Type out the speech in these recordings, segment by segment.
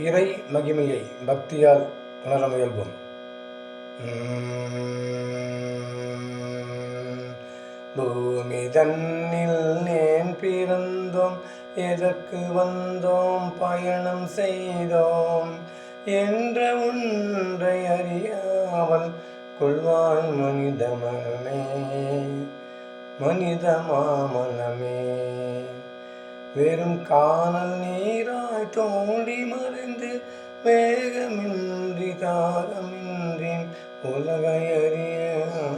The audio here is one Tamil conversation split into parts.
இறை மகிமையை பக்தியால் உணர முயல்வோம். பூமி தன்னில் ஏன் பிறந்தோம், எதற்கு வந்தோம், பயணம் செய்தோம் என்ற ஒன்றை அறியாமல் கொள்வாய் மனித மனமே, மனித மாமனமே. வெறும் காணல் நீராய் தோண்டி மறைந்து வேகமின்றி தாகமின்றி உலகை அறிய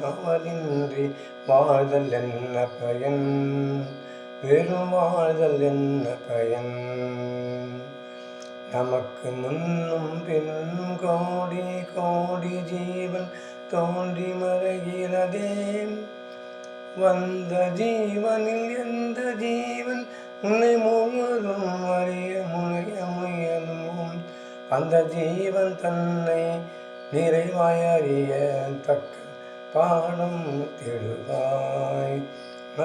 அவலின்றி வாழ்தல் என்ன பயன், வெறும் வாழ்தல் என்ன பயன்? நமக்கு முன்னும் பின்னும் கோடி கோடி ஜீவன் தோன்றி மறைகிறதே. வந்த ஜீவனில் எந்த ஜீவன் உன்னை முழுவதும் அறிய முயலும், அந்த ஜீவன் தன்னை நிறைவாய் அறிய தக்க பாடம் தேடுவாய்,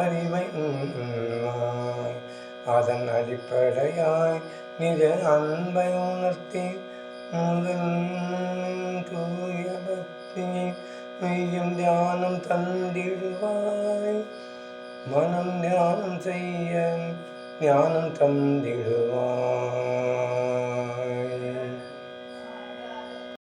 அறிவை உண்வாய். அதன் அடிப்படையாய் நிஜ அன்பை உணர்த்தி முதல் தூய பக்தியை மெய்யும் தியானம் தந்திடுவாய். மனம் தியானம் செய்ய ஞானம் தந்திடுவாய்.